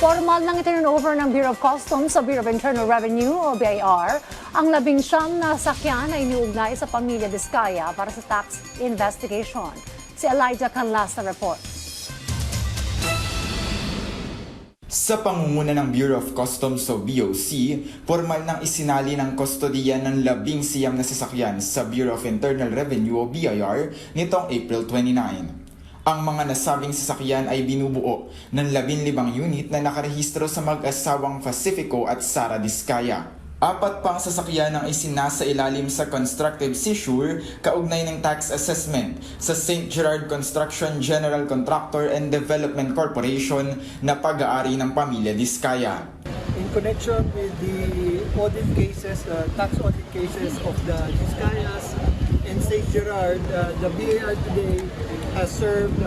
Formal nang itinurnover ng Bureau of Customs sa Bureau of Internal Revenue o BIR ang 19 na sakyan na iniugnay sa pamilya Diskaya para sa tax investigation. Si Elijah Canlas na report. Sa pangunguna ng Bureau of Customs o BOC, formal nang isinali ng kustodiya ng 19 na sasakyan sa Bureau of Internal Revenue o BIR nitong April 29. Ang mga nasabing sasakyan ay binubuo ng 15 unit na nakarehistro sa mag-asawang Pacifico at Sara Diskaya. 4 pang sasakyan ang isinasa ilalim sa constructive seizure kaugnay ng tax assessment sa St. Gerard Construction General Contractor and Development Corporation na pag-aari ng pamilya Diskaya. In connection with the audit cases, tax audit cases of the Diskayas and St. Gerard, the BIR today has served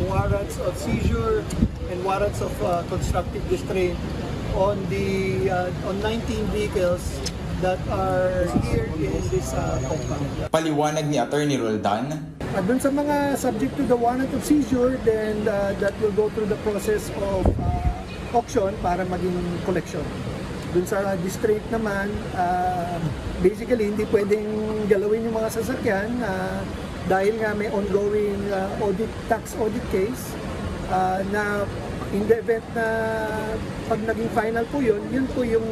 warrants of seizure and warrants of constructive restraint on 19 vehicles that are here in this compound. Paliwanag ni Attorney Roldan, Doon sa mga subject to the warrant of seizure, then that will go through the process of auction para maging collection. Doon sa district naman, basically hindi pwedeng galawin yung mga sasakyan dahil nga may ongoing tax audit case na in the event na pag naging final po yun po yung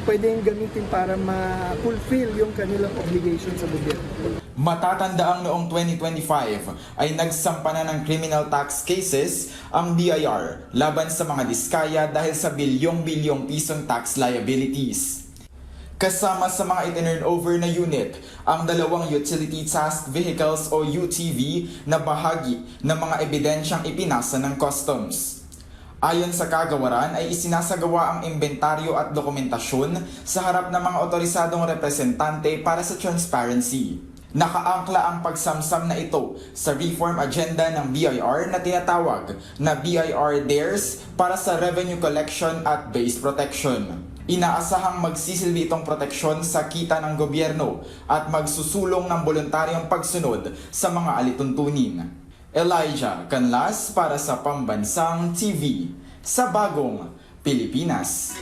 pwedeng gamitin para ma-fulfill yung kanilang obligation sa gobyerno. matatandaang noong 2025 ay nagsampa na ng criminal tax cases ang BIR laban sa mga Diskaya dahil sa bilyong-bilyong pisong tax liabilities. Kasama sa mga itinurn over na unit ang 2 utility task vehicles o UTV na bahagi ng mga ebidensyang ipinasa ng customs. Ayon sa kagawaran ay isinasagawa ang inventaryo at dokumentasyon sa harap ng mga otorisadong representante para sa transparency. Nakaangkla ang pagsamsam na ito sa reform agenda ng BIR na tinatawag na BIR Dares para sa revenue collection at base protection. Inaasahang magsisilbi itong proteksyon sa kita ng gobyerno at magsusulong ng voluntaryong pagsunod sa mga alituntunin. Elijah Canlas para sa Pambansang TV sa Bagong Pilipinas.